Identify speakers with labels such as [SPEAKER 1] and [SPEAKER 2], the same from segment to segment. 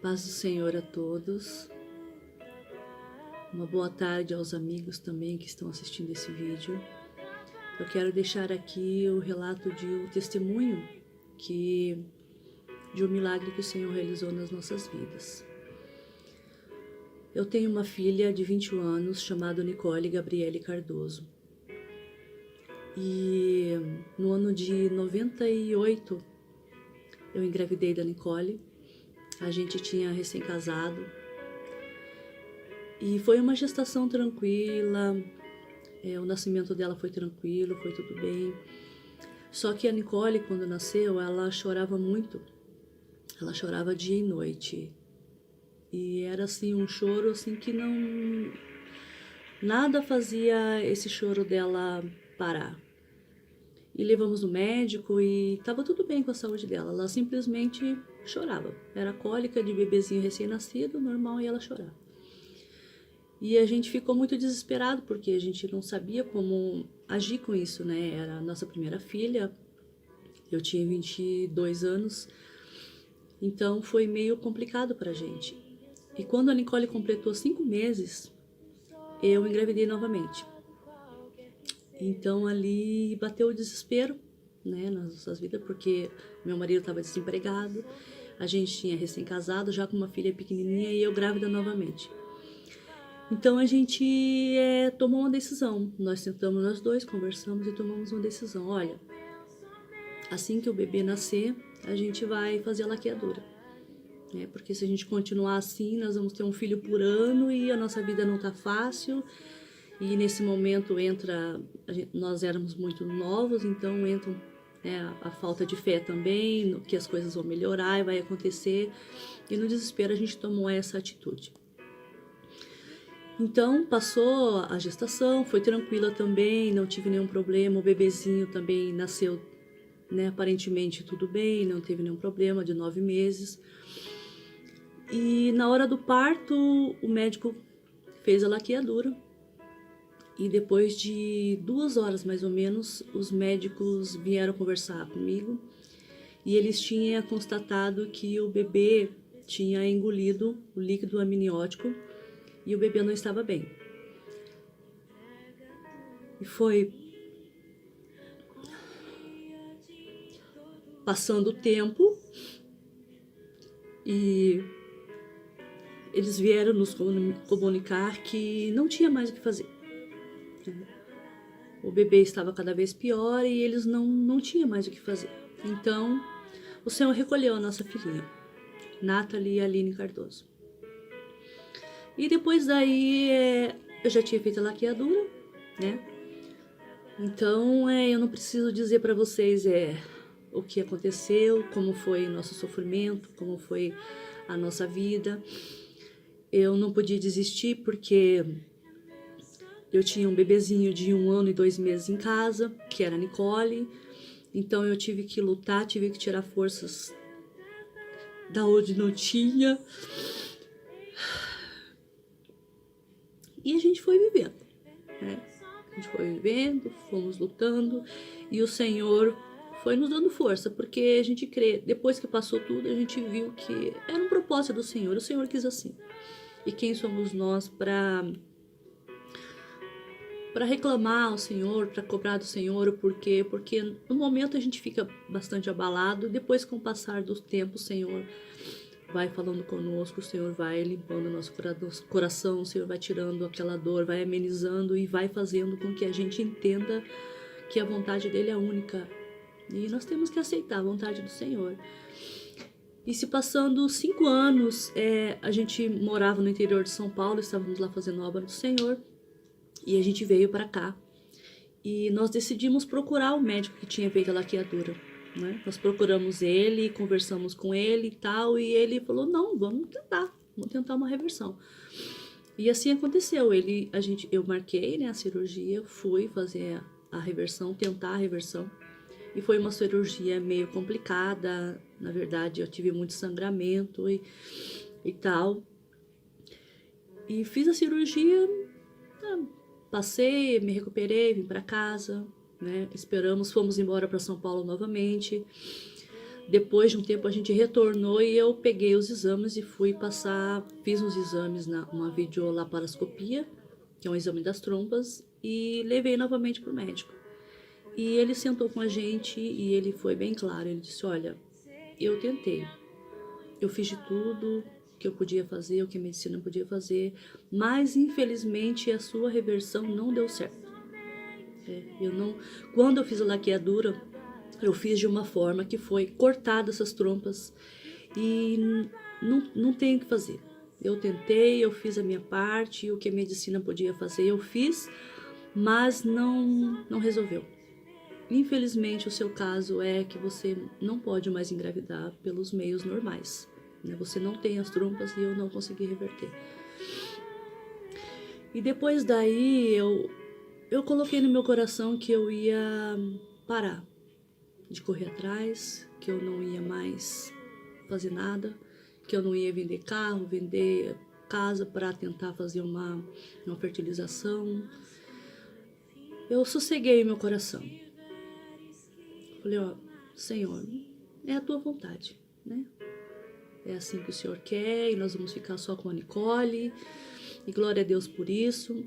[SPEAKER 1] Paz do Senhor a todos. Uma boa tarde aos amigos também que estão assistindo esse vídeo. Eu quero deixar aqui o relato de um testemunho de um milagre que o Senhor realizou nas nossas vidas. Eu tenho uma filha de 21 anos chamada Nicole Gabriele Cardoso. E no ano de 98 eu engravidei da Nicole. A gente tinha recém-casado e foi uma gestação tranquila, o nascimento dela foi tranquilo, foi tudo bem. Só que a Nicole, quando nasceu, ela chorava muito, ela chorava dia e noite. E era assim um choro assim que nada fazia esse choro dela parar. E levamos no médico e estava tudo bem com a saúde dela. Ela simplesmente chorava. Era cólica de bebezinho recém-nascido, normal, e ela chorava. E a gente ficou muito desesperado porque a gente não sabia como agir com isso, né? Era a nossa primeira filha, eu tinha 22 anos, então foi meio complicado pra gente. E quando a Nicole completou 5 meses, eu engravidei novamente. Então ali bateu o desespero, né, nas nossas vidas, porque meu marido estava desempregado, a gente tinha recém-casado, já com uma filha pequenininha e eu grávida novamente. Então a gente tomou uma decisão, nós sentamos nós dois, conversamos e tomamos uma decisão. Olha, assim que o bebê nascer, a gente vai fazer a laqueadura, né, porque se a gente continuar assim, nós vamos ter um filho por ano e a nossa vida não tá fácil. E nesse momento nós éramos muito novos, então entra a falta de fé também, que as coisas vão melhorar e vai acontecer. E no desespero a gente tomou essa atitude. Então passou a gestação, foi tranquila também, não tive nenhum problema. O bebezinho também nasceu, né, aparentemente tudo bem, não teve nenhum problema, de 9 meses. E na hora do parto, o médico fez a laqueadura. E depois de 2 horas mais ou menos, os médicos vieram conversar comigo e eles tinham constatado que o bebê tinha engolido o líquido amniótico e o bebê não estava bem. E foi passando o tempo e eles vieram nos comunicar que não tinha mais o que fazer. O bebê estava cada vez pior e eles não tinham mais o que fazer. Então, o Senhor recolheu a nossa filhinha, Nathalie Aline Cardoso. E depois daí, eu já tinha feito a laqueadura, né? Então, eu não preciso dizer para vocês o que aconteceu, como foi o nosso sofrimento, como foi a nossa vida. Eu não podia desistir porque eu tinha um bebezinho de 1 ano e 2 meses em casa, que era a Nicole. Então eu tive que lutar, tive que tirar forças da onde não tinha. E a gente foi vivendo, né? A gente foi vivendo, fomos lutando. E o Senhor foi nos dando força, porque a gente crê. Depois que passou tudo, a gente viu que era um propósito do Senhor. O Senhor quis assim. E quem somos nós para reclamar ao Senhor, para cobrar do Senhor o porquê? Porque no momento a gente fica bastante abalado, depois com o passar do tempo o Senhor vai falando conosco, o Senhor vai limpando o nosso coração, o Senhor vai tirando aquela dor, vai amenizando e vai fazendo com que a gente entenda que a vontade dele é única. E nós temos que aceitar a vontade do Senhor. E se passando 5 anos, a gente morava no interior de São Paulo, estávamos lá fazendo a obra do Senhor. E a gente veio para cá e nós decidimos procurar o médico que tinha feito a laqueadura, né? Nós procuramos ele, conversamos com ele e tal, e ele falou, não, vamos tentar uma reversão. E assim aconteceu, eu marquei, né, a cirurgia, fui fazer a reversão, tentar a reversão, e foi uma cirurgia meio complicada, na verdade eu tive muito sangramento e tal, e fiz a cirurgia. Passei, me recuperei, vim para casa, né? Fomos embora para São Paulo novamente. Depois de um tempo a gente retornou e eu peguei os exames e fui passar, fiz uns exames uma videolaparoscopia, que é um exame das trompas, e levei novamente para o médico. E ele sentou com a gente e ele foi bem claro, ele disse, olha, eu tentei, eu fiz de tudo que eu podia fazer, o que a medicina podia fazer, mas infelizmente a sua reversão não deu certo. Quando eu fiz a laqueadura, eu fiz de uma forma que foi cortada essas trompas e não tem o que fazer. Eu tentei, eu fiz a minha parte, o que a medicina podia fazer eu fiz, mas não resolveu. Infelizmente, o seu caso é que você não pode mais engravidar pelos meios normais, né? Você não tem as trompas e eu não consegui reverter. E depois daí, eu coloquei no meu coração que eu ia parar de correr atrás, que eu não ia mais fazer nada, que eu não ia vender carro, vender casa para tentar fazer uma fertilização. Eu sosseguei meu coração. Falei, ó, Senhor, é a tua vontade, né? É assim que o Senhor quer e nós vamos ficar só com a Nicole. E glória a Deus por isso.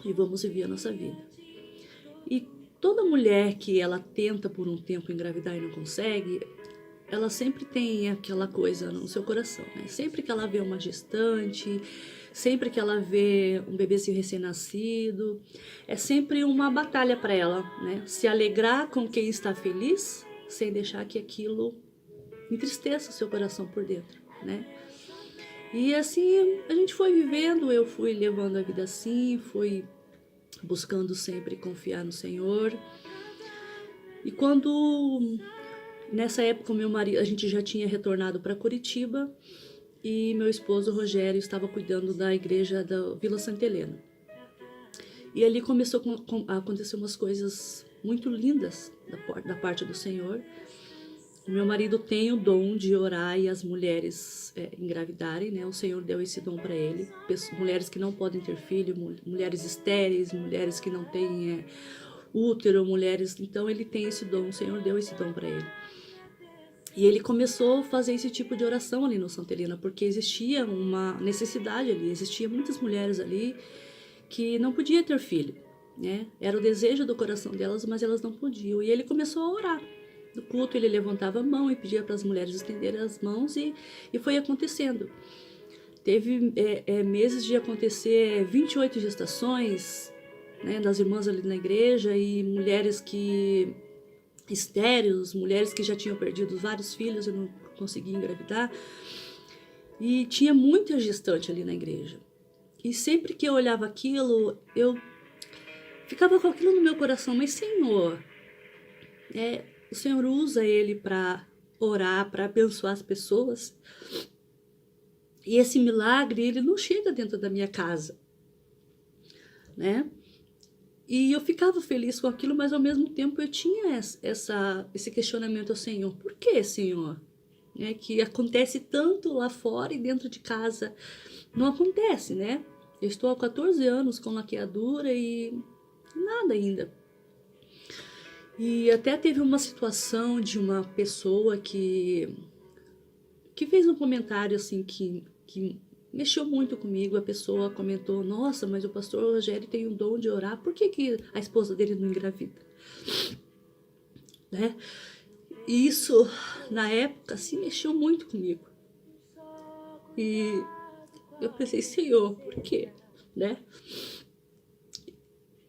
[SPEAKER 1] E vamos viver a nossa vida. E toda mulher que ela tenta por um tempo engravidar e não consegue, ela sempre tem aquela coisa no seu coração, né? Sempre que ela vê uma gestante, sempre que ela vê um bebezinho recém-nascido, é sempre uma batalha para ela, né? Se alegrar com quem está feliz, sem deixar que aquilo entristeça o seu coração por dentro, né? E assim a gente foi vivendo, eu fui levando a vida assim, fui buscando sempre confiar no Senhor. E quando nessa época meu marido, a gente já tinha retornado para Curitiba e meu esposo Rogério estava cuidando da igreja da Vila Santa Helena. E ali começou a acontecer umas coisas muito lindas da parte do Senhor. O meu marido tem o dom de orar e as mulheres engravidarem, né? O Senhor deu esse dom para ele. Mulheres que não podem ter filho, mulheres estéreis, mulheres que não têm útero, mulheres... Então ele tem esse dom, o Senhor deu esse dom para ele. E ele começou a fazer esse tipo de oração ali no Santa Helena, porque existia uma necessidade ali, existia muitas mulheres ali que não podiam ter filho, né? Era o desejo do coração delas, mas elas não podiam. E ele começou a orar. No culto ele levantava a mão e pedia para as mulheres estenderem as mãos e foi acontecendo. Teve meses de acontecer 28 gestações, né, das irmãs ali na igreja e mulheres que estéreis, mulheres que já tinham perdido vários filhos e não conseguiam engravidar. E tinha muita gestante ali na igreja. E sempre que eu olhava aquilo, eu ficava com aquilo no meu coração. Mas, Senhor, o Senhor usa ele para orar, para abençoar as pessoas. E esse milagre, ele não chega dentro da minha casa, né? E eu ficava feliz com aquilo, mas ao mesmo tempo eu tinha esse questionamento ao Senhor. Por que, Senhor? Que acontece tanto lá fora e dentro de casa não acontece, né? Eu estou há 14 anos com laqueadura e nada ainda. E até teve uma situação de uma pessoa que fez um comentário assim que mexeu muito comigo. A pessoa comentou, nossa, mas o pastor Rogério tem o dom de orar, por que a esposa dele não engravida? Né? E isso, na época, assim, mexeu muito comigo. E eu pensei, Senhor, por quê? Né?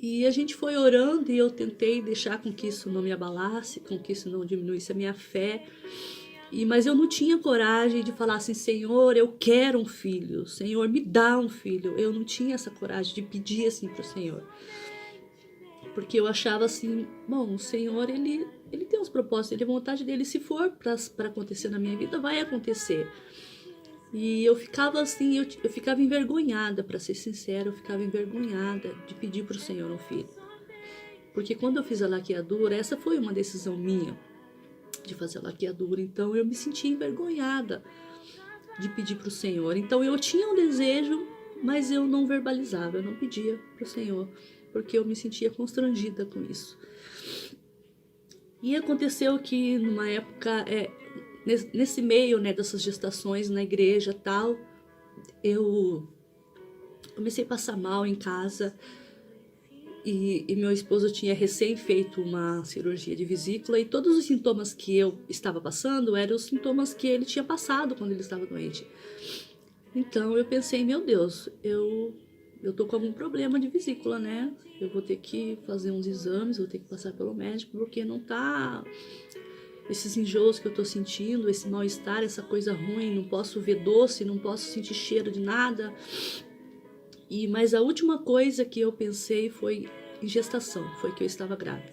[SPEAKER 1] E a gente foi orando e eu tentei deixar com que isso não me abalasse, com que isso não diminuísse a minha fé. Mas eu não tinha coragem de falar assim, Senhor, eu quero um filho, Senhor, me dá um filho. Eu não tinha essa coragem de pedir assim para o Senhor. Porque eu achava assim, bom, o Senhor, ele tem os propósitos, ele é a vontade dele, se for para acontecer na minha vida, vai acontecer. E eu ficava assim, eu ficava envergonhada, para ser sincera, eu ficava envergonhada de pedir para o Senhor um filho. Porque quando eu fiz a laqueadura, essa foi uma decisão minha, de fazer a laqueadura, então eu me sentia envergonhada de pedir para o Senhor. Então eu tinha um desejo, mas eu não verbalizava, eu não pedia para o Senhor, porque eu me sentia constrangida com isso. E aconteceu que numa época, nesse meio, né, dessas gestações na igreja e tal, eu comecei a passar mal em casa e meu esposo tinha recém feito uma cirurgia de vesícula e todos os sintomas que eu estava passando eram os sintomas que ele tinha passado quando ele estava doente. Então eu pensei, meu Deus, eu tô com algum problema de vesícula, né? Eu vou ter que fazer uns exames, vou ter que passar pelo médico, porque não tá esses enjoos que eu tô sentindo, esse mal-estar, essa coisa ruim, não posso ver doce, não posso sentir cheiro de nada. Mas a última coisa que eu pensei foi em gestação, foi que eu estava grávida.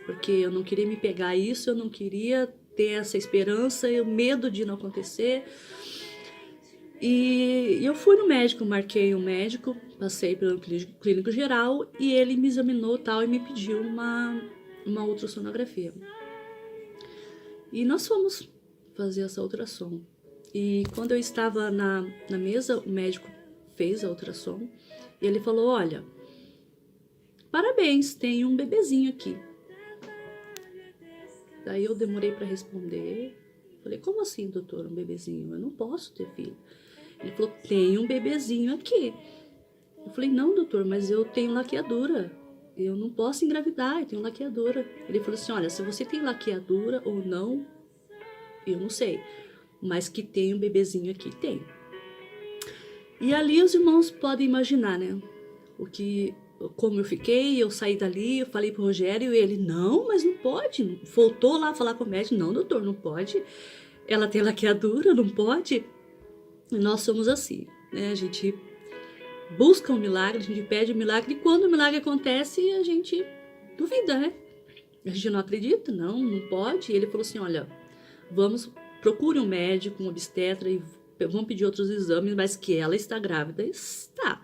[SPEAKER 1] Porque eu não queria me pegar a isso, eu não queria ter essa esperança, o medo de não acontecer. E eu fui no médico, marquei um médico, passei pelo clínico geral e ele me examinou tal e me pediu uma ultrassonografia. E nós fomos fazer essa ultrassom. E quando eu estava na mesa, o médico fez a ultrassom e ele falou, olha, parabéns, tem um bebezinho aqui. Daí eu demorei para responder. Falei, como assim, doutor, um bebezinho? Eu não posso ter filho. Ele falou, tem um bebezinho aqui. Eu falei, não, doutor, mas eu tenho laqueadura. Eu não posso engravidar, eu tenho laqueadura. Ele falou assim, olha, se você tem laqueadura ou não, eu não sei. Mas que tem um bebezinho aqui, tem. E ali os irmãos podem imaginar, né? Como eu fiquei, eu saí dali, eu falei pro Rogério e ele, não, mas não pode. Voltou lá falar com o médico, não, doutor, não pode. Ela tem laqueadura, não pode. E nós somos assim, né? A gente busca um milagre, a gente pede um milagre, e quando o milagre acontece, a gente duvida, né? A gente não acredita, não pode. E ele falou assim, olha, procure um médico, um obstetra, e vamos pedir outros exames, mas que ela está grávida, está.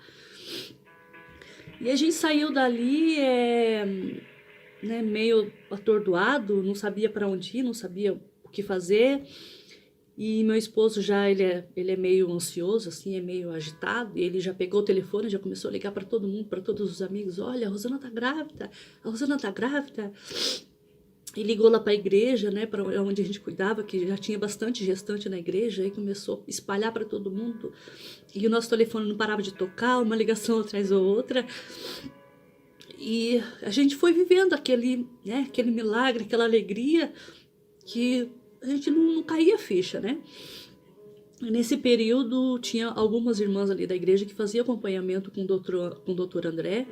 [SPEAKER 1] E a gente saiu dali, né, meio atordoado, não sabia para onde ir, não sabia o que fazer. E meu esposo já, ele é meio ansioso, assim, é meio agitado. E ele já pegou o telefone, já começou a ligar para todo mundo, para todos os amigos. Olha, a Rosana tá grávida, a Rosana tá grávida. E ligou lá para a igreja, né, para onde a gente cuidava, que já tinha bastante gestante na igreja. E começou a espalhar para todo mundo. E o nosso telefone não parava de tocar, uma ligação atrás da outra. E a gente foi vivendo aquele milagre, aquela alegria que a gente não caía ficha, né? Nesse período, tinha algumas irmãs ali da igreja que faziam acompanhamento com o doutor André,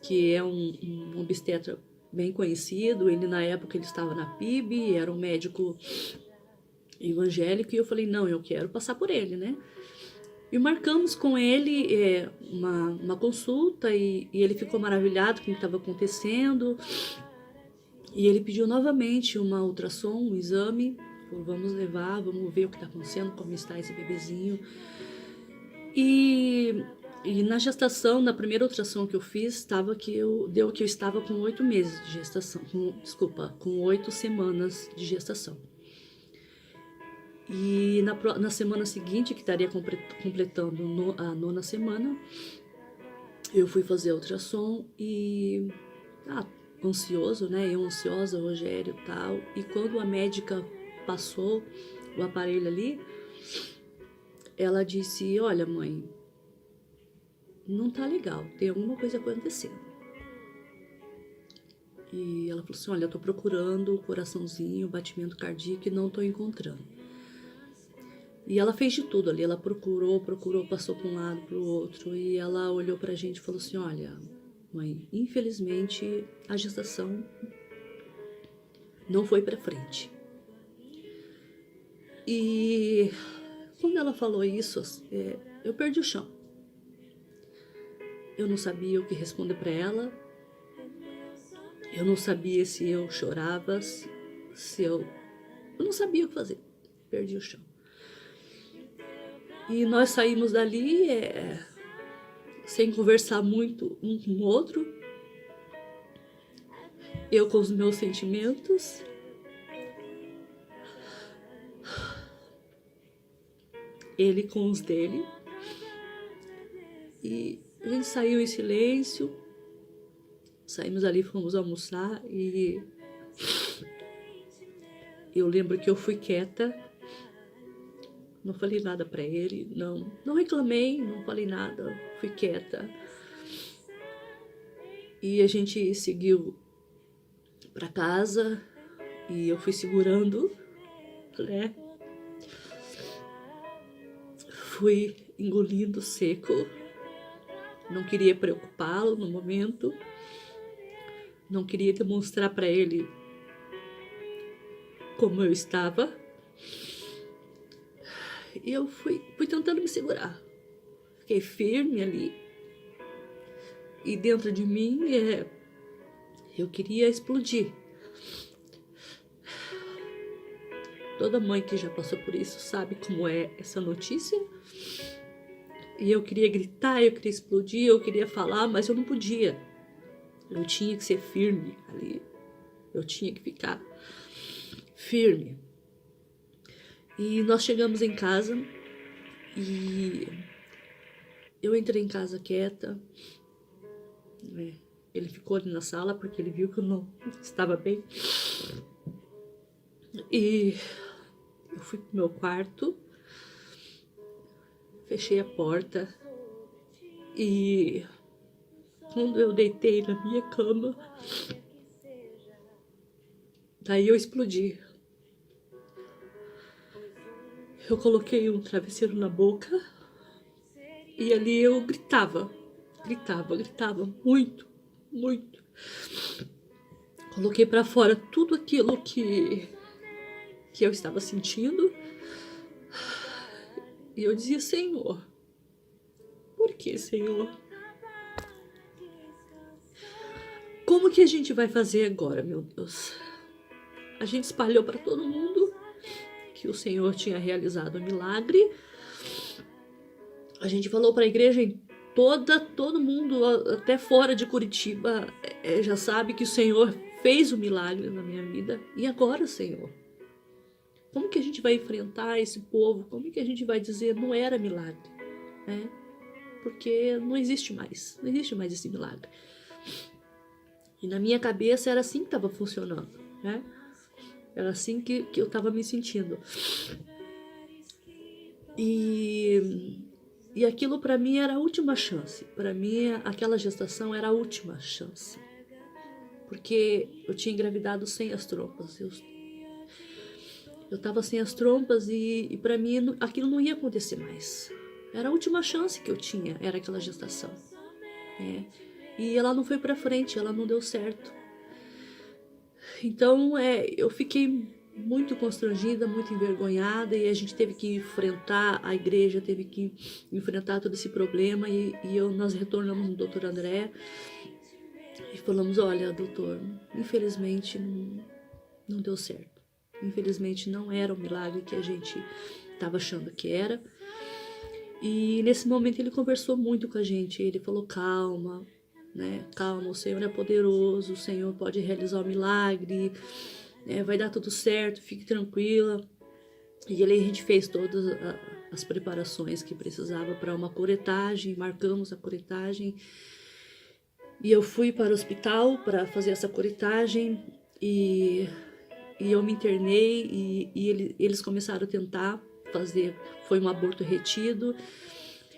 [SPEAKER 1] que é um obstetra bem conhecido. Ele, na época, ele estava na PIB, era um médico evangélico, e eu falei, não, eu quero passar por ele, né? E marcamos com ele uma consulta, e ele ficou maravilhado com o que estava acontecendo. E ele pediu novamente uma ultrassom, um exame. Falou, vamos levar, vamos ver o que está acontecendo, como está esse bebezinho. E na gestação, na primeira ultrassom que eu fiz, deu que eu estava com 8 meses de gestação. Com 8 semanas de gestação. E na semana seguinte, que estaria completando a 9ª semana, eu fui fazer a ultrassom e... ansioso, né? Eu ansiosa, o Rogério e tal. E quando a médica passou o aparelho ali, ela disse, olha, mãe, não tá legal, tem alguma coisa acontecendo. E ela falou assim, olha, eu tô procurando o coraçãozinho, o batimento cardíaco e não tô encontrando. E ela fez de tudo ali, ela procurou, passou para um lado, para o outro, e ela olhou pra gente e falou assim, olha, mãe, infelizmente a gestação não foi pra frente. E quando ela falou isso, eu perdi o chão. Eu não sabia o que responder pra ela. Eu não sabia se eu chorava, eu não sabia o que fazer. Perdi o chão. E nós saímos dali sem conversar muito um com o outro. Eu com os meus sentimentos. Ele com os dele. E a gente saiu em silêncio. Saímos ali, fomos almoçar e Eu lembro que eu fui quieta, não falei nada pra ele, não reclamei, não falei nada, fui quieta. E a gente seguiu pra casa e eu fui segurando, né? Fui engolindo seco, não queria preocupá-lo no momento, não queria demonstrar pra ele como eu estava. E eu fui tentando me segurar. Fiquei firme ali. E dentro de mim, eu queria explodir. Toda mãe que já passou por isso sabe como é essa notícia. E eu queria gritar, eu queria explodir, eu queria falar, mas eu não podia. Eu tinha que ser firme ali. Eu tinha que ficar firme. E nós chegamos em casa e eu entrei em casa quieta. Ele ficou ali na sala porque ele viu que eu não estava bem. E eu fui pro meu quarto, fechei a porta e quando eu deitei na minha cama, daí eu explodi. Eu coloquei um travesseiro na boca e ali eu gritava muito, muito. Coloquei pra fora tudo aquilo que eu estava sentindo e eu dizia: Senhor, por que, Senhor? Como que a gente vai fazer agora, meu Deus? A gente espalhou para todo mundo que o Senhor tinha realizado o milagre. A gente falou para a igreja toda, todo mundo, até fora de Curitiba, já sabe que o Senhor fez o milagre na minha vida. E agora, Senhor? Como que a gente vai enfrentar esse povo? Como que a gente vai dizer não era milagre? Né? Porque não existe mais esse milagre. E na minha cabeça era assim que estava funcionando, né? Era assim que eu estava me sentindo. E aquilo para mim era a última chance. Para mim, aquela gestação era a última chance. Porque eu tinha engravidado sem as trompas. Eu estava sem as trompas e para mim aquilo não ia acontecer mais. Era a última chance que eu tinha, era aquela gestação. E ela não foi para frente, ela não deu certo. Então, eu fiquei muito constrangida, muito envergonhada e a gente teve que enfrentar, a igreja teve que enfrentar todo esse problema e nós retornamos no doutor André e falamos: olha, doutor, infelizmente não deu certo. Infelizmente não era o milagre que a gente estava achando que era. E nesse momento ele conversou muito com a gente, ele falou: calma, né? Calma, o Senhor é poderoso, o Senhor pode realizar o milagre, vai dar tudo certo, fique tranquila. E ali a gente fez todas as preparações que precisava para uma curetagem, marcamos a curetagem. E eu fui para o hospital para fazer essa curetagem e eu me internei e eles começaram a tentar fazer, foi um aborto retido.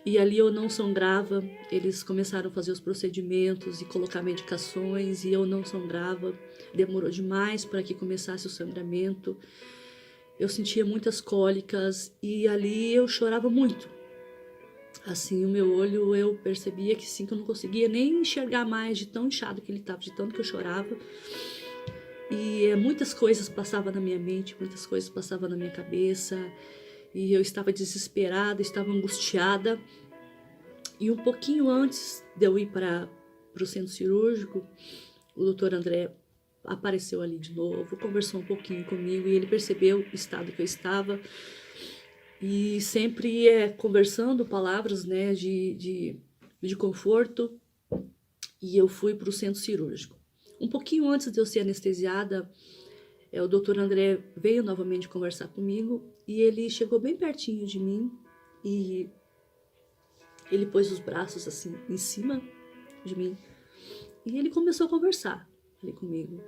[SPEAKER 1] E ali eu não sangrava, eles começaram a fazer os procedimentos e colocar medicações e eu não sangrava. Demorou demais para que começasse o sangramento. Eu sentia muitas cólicas e ali eu chorava muito. Assim, o meu olho, eu percebia que sim, que eu não conseguia nem enxergar mais de tão inchado que ele estava, de tanto que eu chorava. E muitas coisas passavam na minha mente, muitas coisas passavam na minha cabeça. E eu estava desesperada, estava angustiada. E um pouquinho antes de eu ir para o centro cirúrgico, o doutor André apareceu ali de novo, conversou um pouquinho comigo e ele percebeu o estado que eu estava. E sempre conversando palavras, né, de conforto. E eu fui para o centro cirúrgico. Um pouquinho antes de eu ser anestesiada, o doutor André veio novamente conversar comigo e ele chegou bem pertinho de mim e ele pôs os braços assim em cima de mim e ele começou a conversar ali comigo.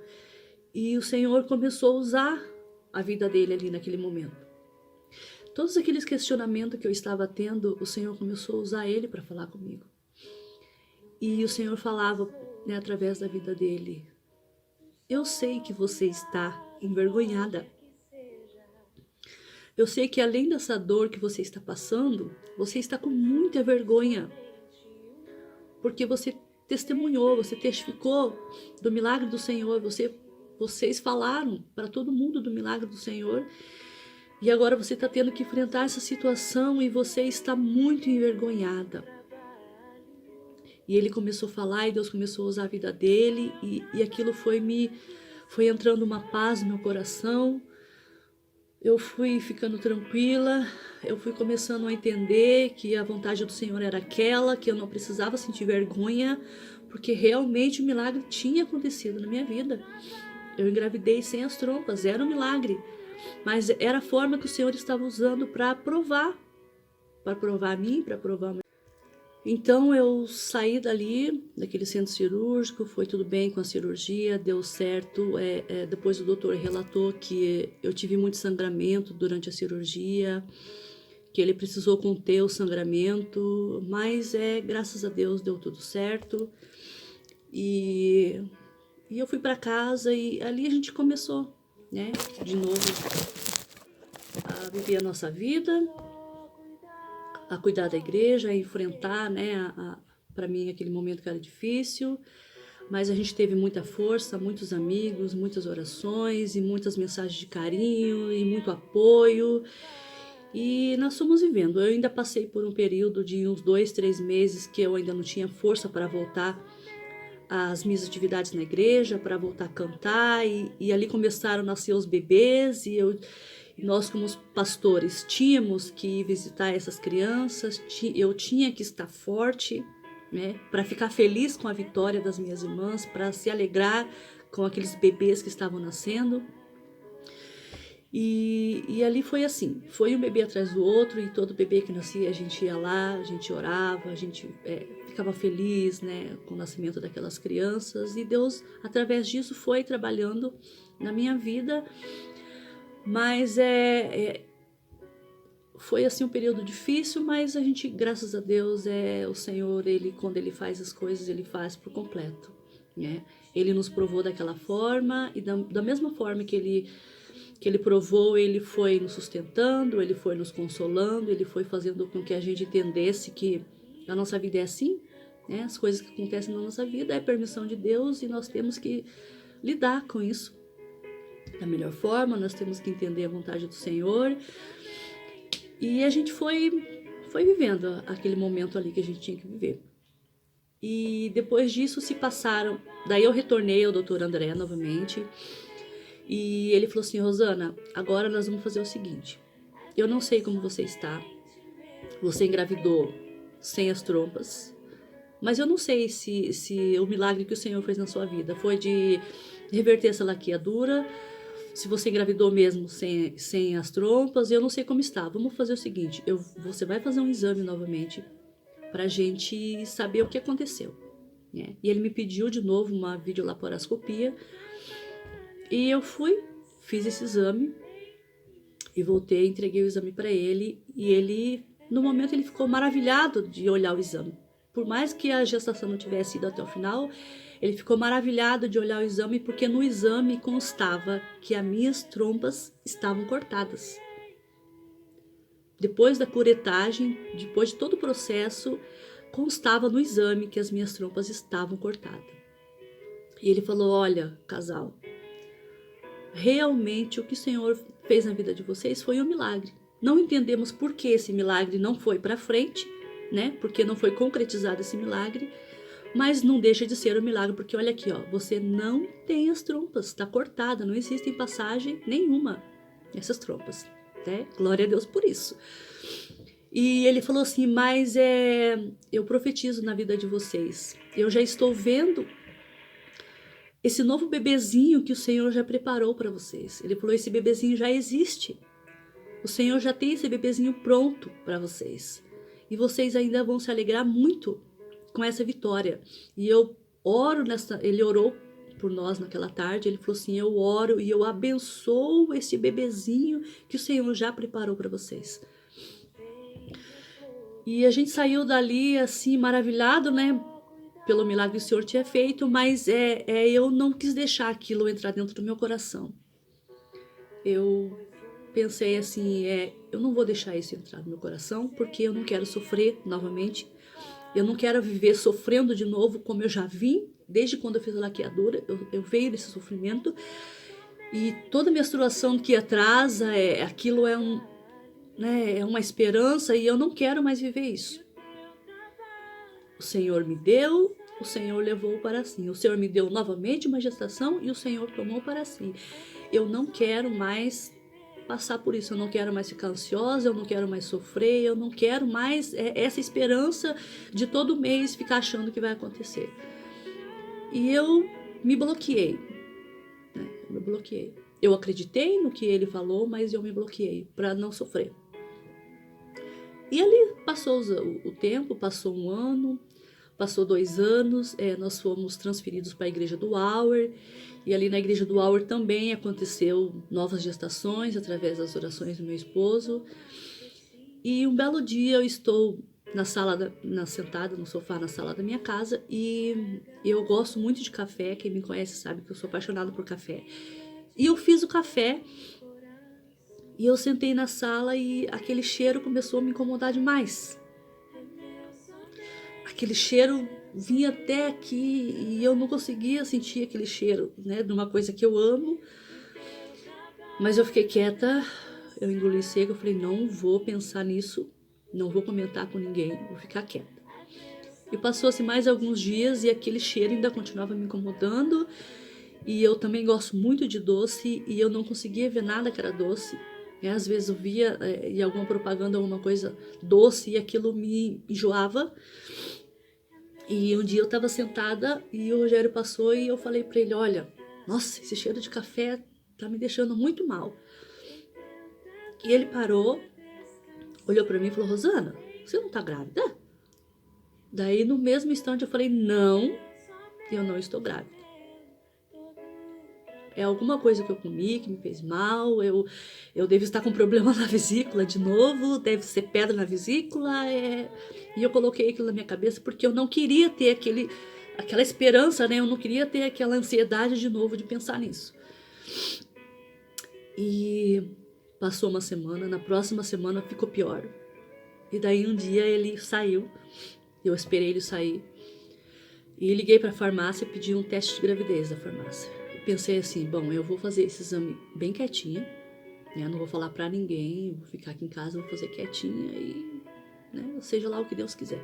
[SPEAKER 1] E o Senhor começou a usar a vida dele ali naquele momento. Todos aqueles questionamentos que eu estava tendo, o Senhor começou a usar ele para falar comigo. E o Senhor falava, né, através da vida dele: eu sei que você está envergonhada. Eu sei que além dessa dor que você está passando, você está com muita vergonha. Porque você testemunhou, você testificou do milagre do Senhor, vocês falaram para todo mundo do milagre do Senhor. E agora você está tendo que enfrentar essa situação e você está muito envergonhada. E ele começou a falar e Deus começou a usar a vida dele e aquilo foi entrando uma paz no meu coração. Eu fui ficando tranquila, eu fui começando a entender que a vontade do Senhor era aquela, que eu não precisava sentir vergonha, porque realmente o milagre tinha acontecido na minha vida. Eu engravidei sem as trompas, era um milagre, mas era a forma que o Senhor estava usando para provar a mim, para provar o meu. Então eu saí dali, daquele centro cirúrgico, foi tudo bem com a cirurgia, deu certo. Depois o doutor relatou que eu tive muito sangramento durante a cirurgia, que ele precisou conter o sangramento, mas graças a Deus deu tudo certo. E eu fui para casa e ali a gente começou, né, de novo a viver a nossa vida, a cuidar da igreja, a enfrentar, né, para mim aquele momento que era difícil, mas a gente teve muita força, muitos amigos, muitas orações e muitas mensagens de carinho e muito apoio, e nós fomos vivendo. Eu ainda passei por um período de uns 2, 3 meses que eu ainda não tinha força para voltar às minhas atividades na igreja, para voltar a cantar, e ali começaram a nascer os bebês, e nós como pastores tínhamos que ir visitar essas crianças, eu tinha que estar forte, né, para ficar feliz com a vitória das minhas irmãs, para se alegrar com aqueles bebês que estavam nascendo. E ali foi assim, foi um bebê atrás do outro, e todo bebê que nascia a gente ia lá, a gente orava, a gente ficava feliz, né, com o nascimento daquelas crianças, e Deus através disso foi trabalhando na minha vida. Mas foi assim um período difícil, mas a gente, graças a Deus, o Senhor, ele quando ele faz as coisas, ele faz por completo, né? Ele nos provou daquela forma, e da mesma forma que ele provou, ele foi nos sustentando, ele foi nos consolando, ele foi fazendo com que a gente entendesse que a nossa vida é assim, né? As coisas que acontecem na nossa vida é permissão de Deus e nós temos que lidar com isso da melhor forma, nós temos que entender a vontade do Senhor. E a gente foi vivendo aquele momento ali que a gente tinha que viver. E depois disso se passaram, daí eu retornei ao Dr. André novamente, e ele falou assim: Rosana, agora nós vamos fazer o seguinte, eu não sei como você está, você engravidou sem as trompas, mas eu não sei se o milagre que o Senhor fez na sua vida foi de reverter essa laqueadura, se você engravidou mesmo sem as trompas, eu não sei como está. Vamos fazer o seguinte, você vai fazer um exame novamente pra gente saber o que aconteceu, né? E ele me pediu de novo uma videolaparoscopia, e eu fiz esse exame, e voltei, entreguei o exame para ele, e ele, no momento, ele ficou maravilhado de olhar o exame. Por mais que a gestação não tivesse ido até o final, ele ficou maravilhado de olhar o exame, porque no exame constava que as minhas trompas estavam cortadas. Depois da curetagem, depois de todo o processo, constava no exame que as minhas trompas estavam cortadas. E ele falou: olha, casal, realmente o que o Senhor fez na vida de vocês foi um milagre. Não entendemos por que esse milagre não foi para frente, né? Porque não foi concretizado esse milagre, mas não deixa de ser um milagre, porque olha aqui, ó, você não tem as trompas, está cortada, não existe passagem nenhuma essas trompas, né? Glória a Deus por isso. E ele falou assim: mas eu profetizo na vida de vocês, eu já estou vendo esse novo bebezinho que o Senhor já preparou para vocês. Ele falou: esse bebezinho já existe, o Senhor já tem esse bebezinho pronto para vocês, e vocês ainda vão se alegrar muito com essa vitória. E eu oro ele orou por nós naquela tarde, ele falou assim: eu oro e eu abençoo esse bebezinho que o Senhor já preparou para vocês. E a gente saiu dali assim, maravilhado, né? Pelo milagre que o Senhor tinha feito, mas eu não quis deixar aquilo entrar dentro do meu coração. Eu pensei assim, eu não vou deixar isso entrar no meu coração, porque eu não quero sofrer novamente. Eu não quero viver sofrendo de novo como eu já vim, desde quando eu fiz a laqueadura, eu veio desse sofrimento. E toda menstruação que atrasa, aquilo é uma esperança e eu não quero mais viver isso. O Senhor me deu, o Senhor levou para si. O Senhor me deu novamente uma gestação e o Senhor tomou para si. Eu não quero mais passar por isso, eu não quero mais ficar ansiosa, eu não quero mais sofrer, eu não quero mais essa esperança de todo mês ficar achando que vai acontecer. E eu me bloqueei, né? Eu me bloqueei. Eu acreditei no que ele falou, mas eu me bloqueei para não sofrer. E ali passou o tempo, passou 1 ano, passou 2 anos, nós fomos transferidos para a igreja do Auer, e ali na igreja do Auer também aconteceu novas gestações através das orações do meu esposo. E um belo dia eu estou sentada no sofá na sala da minha casa, e eu gosto muito de café, quem me conhece sabe que eu sou apaixonada por café. E eu fiz o café, e eu sentei na sala e aquele cheiro começou a me incomodar demais. Aquele cheiro vinha até aqui e eu não conseguia sentir aquele cheiro, né, de uma coisa que eu amo. Mas eu fiquei quieta, eu engoli seco, eu falei, não vou pensar nisso, não vou comentar com ninguém, vou ficar quieta. E passou-se mais alguns dias e aquele cheiro ainda continuava me incomodando. E eu também gosto muito de doce e eu não conseguia ver nada que era doce. Às vezes eu via em alguma propaganda alguma coisa doce e aquilo me enjoava. E um dia eu estava sentada e o Rogério passou e eu falei para ele, olha, nossa, esse cheiro de café tá me deixando muito mal. E ele parou, olhou para mim e falou, Rosana, você não tá grávida? Daí no mesmo instante eu falei, não, eu não estou grávida. É alguma coisa que eu comi que me fez mal, eu devo estar com problema na vesícula de novo, deve ser pedra na vesícula. E eu coloquei aquilo na minha cabeça porque eu não queria ter aquela esperança, né? Eu não queria ter aquela ansiedade de novo de pensar nisso. E passou uma semana, na próxima semana ficou pior. E daí um dia ele saiu, eu esperei ele sair, e liguei para a farmácia e pedi um teste de gravidez da farmácia. Pensei assim, bom, eu vou fazer esse exame bem quietinha, né? Não vou falar pra ninguém, vou ficar aqui em casa, vou fazer quietinha e, né, seja lá o que Deus quiser.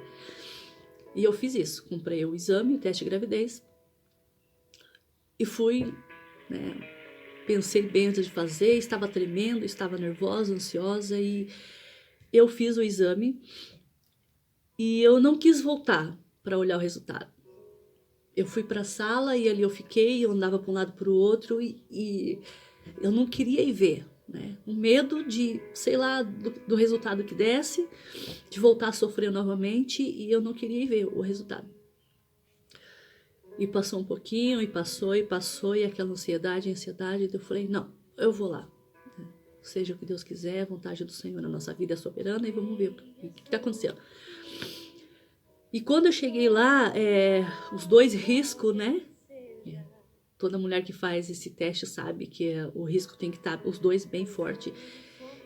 [SPEAKER 1] E eu fiz isso, comprei o exame, o teste de gravidez e fui, né, pensei bem antes de fazer, estava tremendo, estava nervosa, ansiosa e eu fiz o exame e eu não quis voltar para olhar o resultado. Eu fui para a sala e ali eu fiquei, eu andava para um lado para o outro e eu não queria ir ver, né? Um medo de, sei lá, do resultado que desse, de voltar a sofrer novamente e eu não queria ir ver o resultado. E passou um pouquinho, e passou, e aquela ansiedade, eu falei, não, eu vou lá. Seja o que Deus quiser, a vontade do Senhor na nossa vida é soberana e vamos ver o que está acontecendo. E quando eu cheguei lá, os 2 riscos, né? Toda mulher que faz esse teste sabe que o risco tem que estar, os 2 bem forte.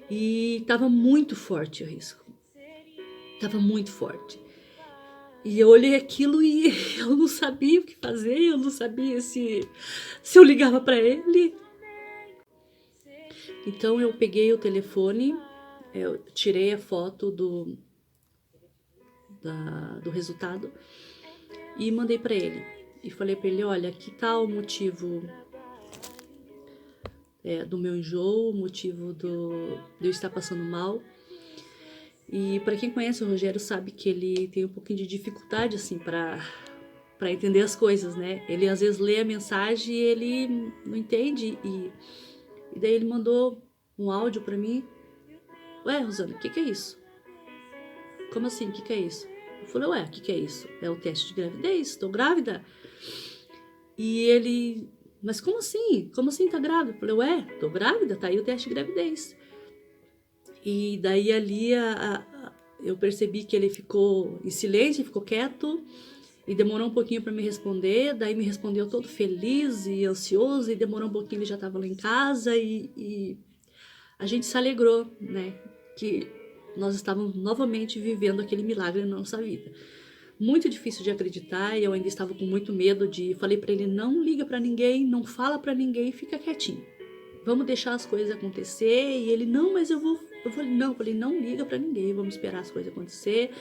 [SPEAKER 1] E estava muito forte o risco. Estava muito forte. E eu olhei aquilo e eu não sabia o que fazer, eu não sabia se eu ligava para ele. Então eu peguei o telefone, eu tirei a foto do resultado e mandei para ele. E falei para ele, olha, que tal o motivo do meu enjoo, o motivo de eu estar passando mal. E para quem conhece o Rogério sabe que ele tem um pouquinho de dificuldade assim para entender as coisas, né? Ele às vezes lê a mensagem e ele não entende e daí ele mandou um áudio para mim. Ué, Rosana, o que é isso? Como assim, o que é isso? Eu falei, ué, o que é isso? É o teste de gravidez? Estou grávida? E ele, mas como assim? Como assim tá grávida? Eu falei, ué, tô grávida, tá aí o teste de gravidez. E daí ali eu percebi que ele ficou em silêncio, ficou quieto e demorou um pouquinho para me responder. Daí me respondeu todo feliz e ansioso e demorou um pouquinho, ele já estava lá em casa e a gente se alegrou, né? Que nós estávamos novamente vivendo aquele milagre na nossa vida. Muito difícil de acreditar e eu ainda estava com muito medo de... Falei para ele, não liga para ninguém, não fala para ninguém, fica quietinho. Vamos deixar as coisas acontecer. E ele, não, mas eu vou... Eu falei, não liga para ninguém, vamos esperar as coisas acontecer.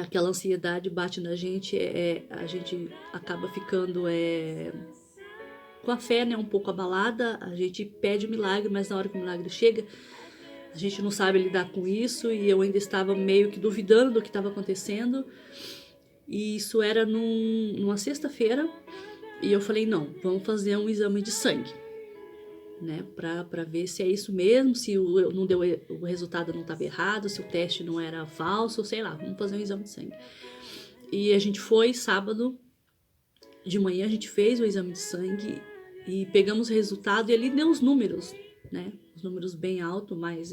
[SPEAKER 1] Aquela ansiedade bate na gente, a gente acaba ficando com a fé, né, um pouco abalada. A gente pede o milagre, mas na hora que o milagre chega, a gente não sabe lidar com isso. E eu ainda estava meio que duvidando do que estava acontecendo. E isso era numa sexta-feira. E eu falei, não, vamos fazer um exame de sangue, né, para ver se é isso mesmo, se o resultado não estava errado, se o teste não era falso, sei lá, vamos fazer um exame de sangue. E a gente foi sábado de manhã, a gente fez o exame de sangue e pegamos o resultado e ali deu os números, né, os números bem altos, mas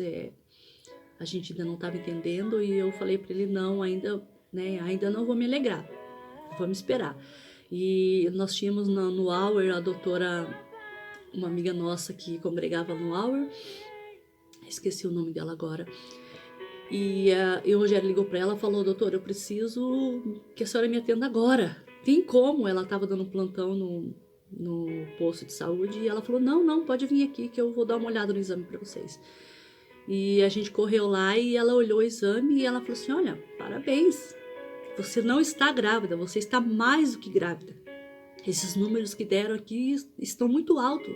[SPEAKER 1] a gente ainda não estava entendendo e eu falei para ele, não, ainda, né, ainda não vou me alegrar, vamos esperar. E nós tínhamos no Hour a doutora, uma amiga nossa que congregava no Hour, esqueci o nome dela agora, e o Rogério ligou para ela e falou, doutora, eu preciso que a senhora me atenda agora, tem como? Ela estava dando plantão no posto de saúde e ela falou, não, pode vir aqui que eu vou dar uma olhada no exame para vocês. E a gente correu lá e ela olhou o exame e ela falou assim, olha, parabéns, você não está grávida, você está mais do que grávida. Esses números que deram aqui estão muito altos,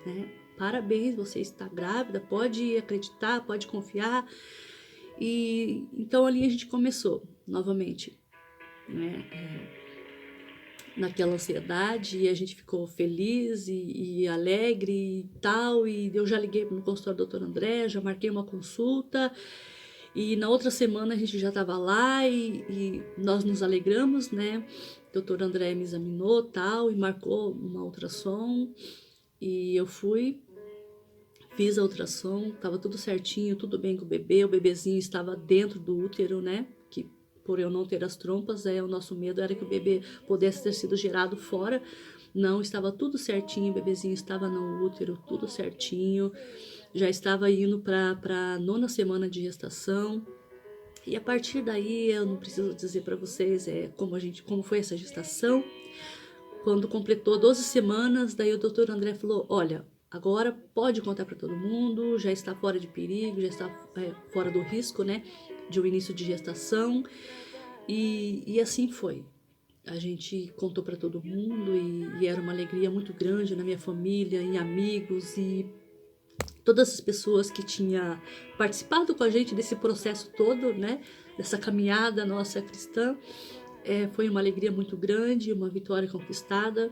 [SPEAKER 1] né? Parabéns, você está grávida, pode acreditar, pode confiar. E então ali a gente começou novamente, né? Naquela ansiedade, e a gente ficou feliz e alegre e tal. E eu já liguei no consultório do doutor André, já marquei uma consulta. E na outra semana a gente já estava lá e nós nos alegramos, né? O doutor André me examinou tal e marcou uma ultrassom. E eu fui, fiz a ultrassom, estava tudo certinho, tudo bem com o bebezinho estava dentro do útero, né? Que por eu não ter as trompas, o nosso medo era que o bebê pudesse ter sido gerado fora. Não, estava tudo certinho, o bebezinho estava no útero, tudo certinho. Já estava indo para a 9ª semana de gestação. E a partir daí, eu não preciso dizer para vocês como foi essa gestação. Quando completou 12 semanas, daí o doutor André falou, olha, agora pode contar para todo mundo, já está fora de perigo, já está fora do risco, né, de um início de gestação. E assim foi. A gente contou para todo mundo e era uma alegria muito grande na minha família, em amigos e todas as pessoas que tinham participado com a gente desse processo todo, né, dessa caminhada nossa cristã. Foi uma alegria muito grande, uma vitória conquistada.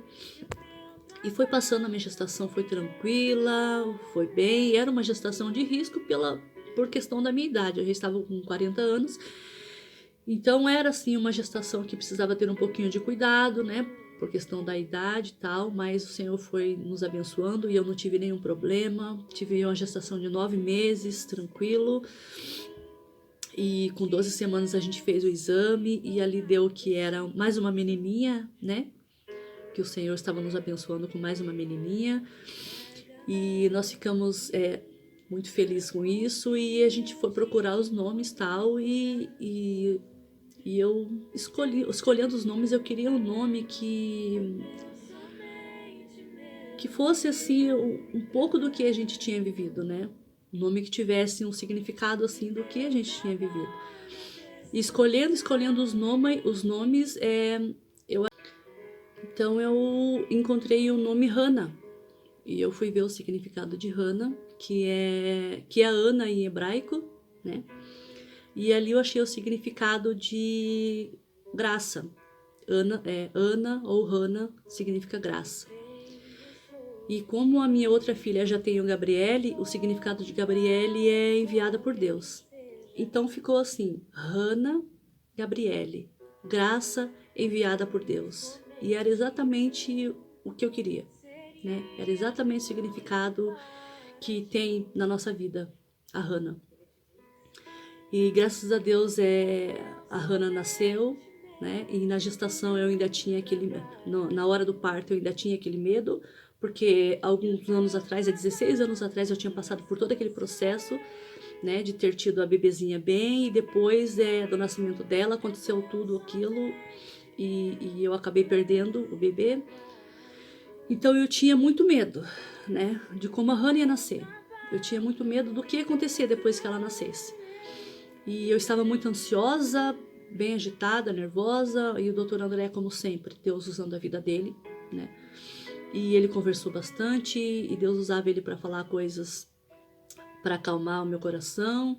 [SPEAKER 1] E foi passando, a minha gestação foi tranquila, foi bem. Era uma gestação de risco por questão da minha idade. Eu já estava com 40 anos. Então era assim uma gestação que precisava ter um pouquinho de cuidado, né? Por questão da idade e tal. Mas o Senhor foi nos abençoando e eu não tive nenhum problema. Tive uma gestação de 9 meses, tranquilo. E com 12 semanas a gente fez o exame e ali deu que era mais uma menininha, né? Que o Senhor estava nos abençoando com mais uma menininha. E nós ficamos muito felizes com isso e a gente foi procurar os nomes tal e eu escolhendo os nomes, eu queria um nome que fosse assim um pouco do que a gente tinha vivido, né? Um nome que tivesse um significado assim do que a gente tinha vivido. E escolhendo os nomes, então eu encontrei o nome Hannah. E eu fui ver o significado de Hannah, que é Ana em hebraico, né? E ali eu achei o significado de graça. Ana ou Hannah significa graça. E como a minha outra filha já tem o Gabriele, o significado de Gabriele é enviada por Deus. Então ficou assim, Hannah, Gabriele, graça enviada por Deus. E era exatamente o que eu queria, né? Era exatamente o significado que tem na nossa vida, a Hannah. E graças a Deus a Hannah nasceu, né? E na gestação eu ainda tinha na hora do parto eu ainda tinha aquele medo, porque alguns anos atrás, há 16 anos atrás, eu tinha passado por todo aquele processo, né? De ter tido a bebezinha bem, e depois do nascimento dela aconteceu tudo aquilo, e eu acabei perdendo o bebê. Então eu tinha muito medo, né? De como a Hannah ia nascer. Eu tinha muito medo do que ia acontecer depois que ela nascesse. E eu estava muito ansiosa, bem agitada, nervosa, e o doutor André, como sempre, Deus usando a vida dele, né? E ele conversou bastante, e Deus usava ele para falar coisas para acalmar o meu coração.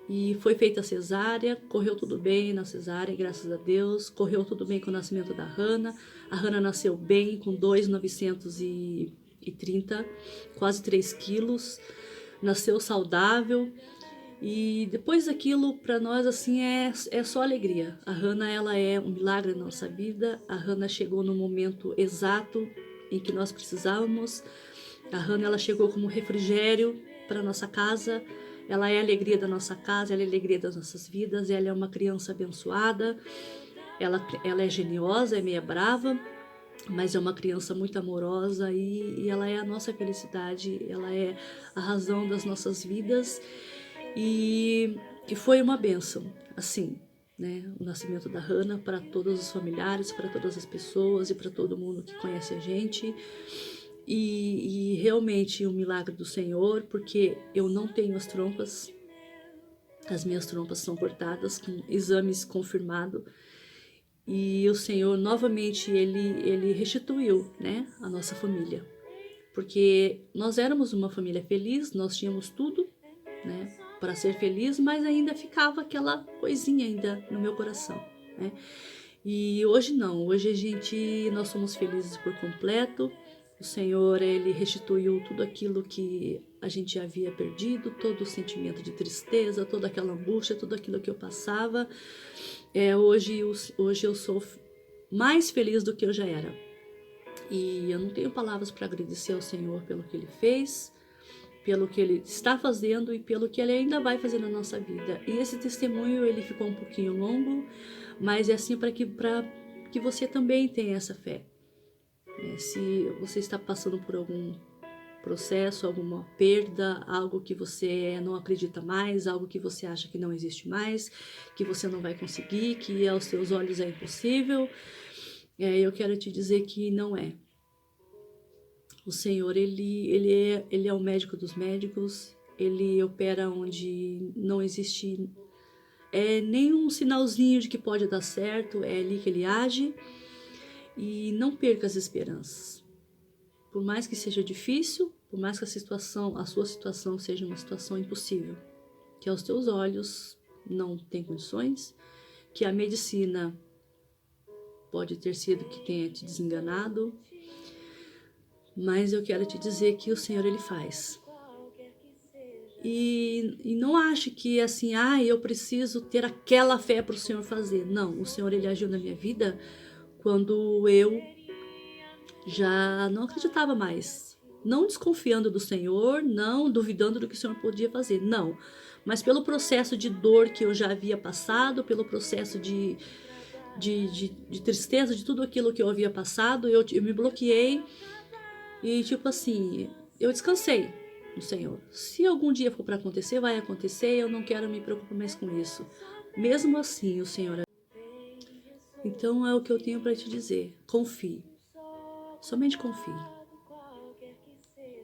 [SPEAKER 1] E foi feita a cesárea, correu tudo bem na cesárea, graças a Deus. Correu tudo bem com o nascimento da Hannah. A Hannah nasceu bem, com 2,930, quase 3 quilos. Nasceu saudável. E depois daquilo, para nós, assim, é só alegria. A Hannah, ela é um milagre na nossa vida. A Hannah chegou no momento exato em que nós precisávamos. A Hannah, ela chegou como refrigério para nossa casa. Ela é a alegria da nossa casa, ela é a alegria das nossas vidas. Ela é uma criança abençoada. Ela é geniosa, é meia brava, mas é uma criança muito amorosa, e ela é a nossa felicidade. Ela é a razão das nossas vidas. E foi uma bênção, assim, né? O nascimento da Hannah para todos os familiares, para todas as pessoas e para todo mundo que conhece a gente. E realmente um milagre do Senhor, porque eu não tenho as trompas. As minhas trompas são cortadas com exames confirmados. E o Senhor novamente ele restituiu, né, a nossa família. Porque nós éramos uma família feliz, nós tínhamos tudo, né, para ser feliz, mas ainda ficava aquela coisinha ainda no meu coração, né? E hoje não, hoje nós somos felizes por completo. O Senhor, ele restituiu tudo aquilo que a gente havia perdido, todo o sentimento de tristeza, toda aquela angústia, tudo aquilo que eu passava. Hoje eu sou mais feliz do que eu já era. E eu não tenho palavras para agradecer ao Senhor pelo que Ele fez, pelo que Ele está fazendo e pelo que Ele ainda vai fazer na nossa vida. E esse testemunho, ele ficou um pouquinho longo, mas é assim para que você também tenha essa fé. Se você está passando por algum processo, alguma perda, algo que você não acredita mais, algo que você acha que não existe mais, que você não vai conseguir, que aos seus olhos é impossível, eu quero te dizer que não é. O Senhor, ele é o médico dos médicos, ele opera onde não existe nenhum sinalzinho de que pode dar certo, é ali que ele age. E não perca as esperanças. Por mais que seja difícil, por mais que a sua situação seja uma situação impossível, que aos teus olhos não tem condições, que a medicina pode ter sido que tenha te desenganado, mas eu quero te dizer que o Senhor, ele faz. E não ache que assim, eu preciso ter aquela fé para o Senhor fazer. Não, o Senhor, ele agiu na minha vida quando eu já não acreditava mais. Não desconfiando do Senhor, não duvidando do que o Senhor podia fazer, não. Mas pelo processo de dor que eu já havia passado, pelo processo de tristeza, de tudo aquilo que eu havia passado, eu me bloqueei e tipo assim, eu descansei no Senhor. Se algum dia for para acontecer, vai acontecer, eu não quero me preocupar mais com isso. Mesmo assim, o Senhor... Então é o que eu tenho para te dizer, confie. Somente confie.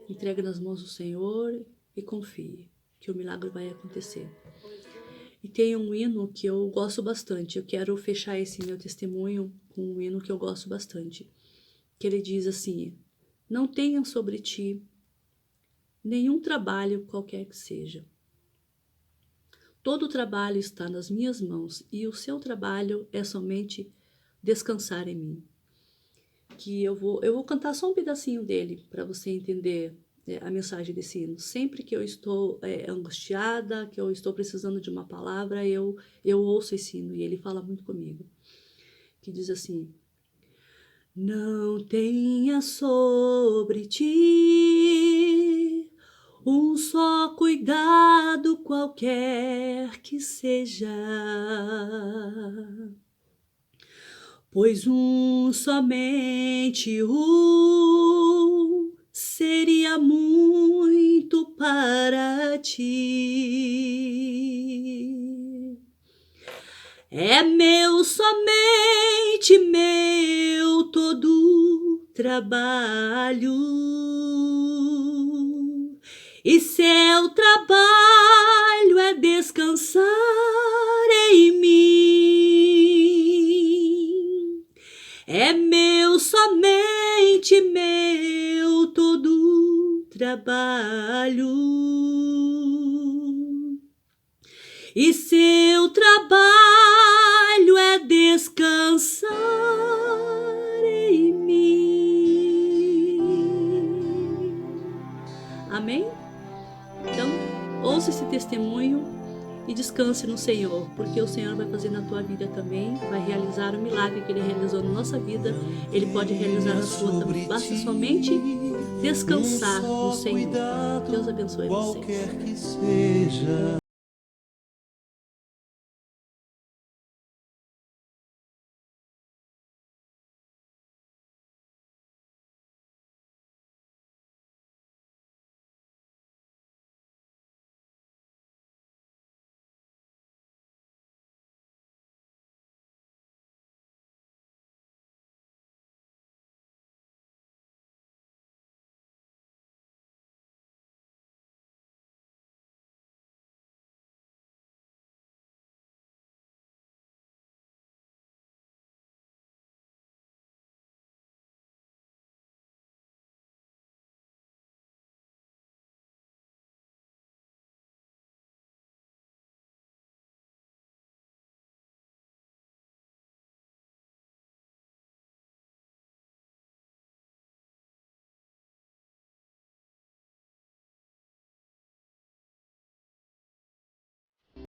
[SPEAKER 1] Entregue nas mãos do Senhor e confie que o milagre vai acontecer. E tem um hino que eu gosto bastante. Eu quero fechar esse meu testemunho com um hino que eu gosto bastante. Que ele diz assim: não tenham sobre ti nenhum trabalho qualquer que seja. Todo o trabalho está nas minhas mãos e o seu trabalho é somente descansar em mim. Que eu vou cantar só um pedacinho dele para você entender a mensagem desse hino. Sempre que eu estou angustiada, que eu estou precisando de uma palavra, eu ouço esse hino e ele fala muito comigo. Que diz assim: Não tenha sobre ti um só cuidado qualquer que seja, pois somente seria muito para ti. É meu, somente meu, todo trabalho, e seu trabalho é descansar em mim. É meu, somente meu, todo trabalho, e seu trabalho é descansar em mim. Amém? Então, ouça esse testemunho e descanse no Senhor, porque o Senhor vai fazer na tua vida também, vai realizar o milagre que Ele realizou na nossa vida, Ele pode realizar na sua também. Basta somente descansar no Senhor. Deus abençoe você.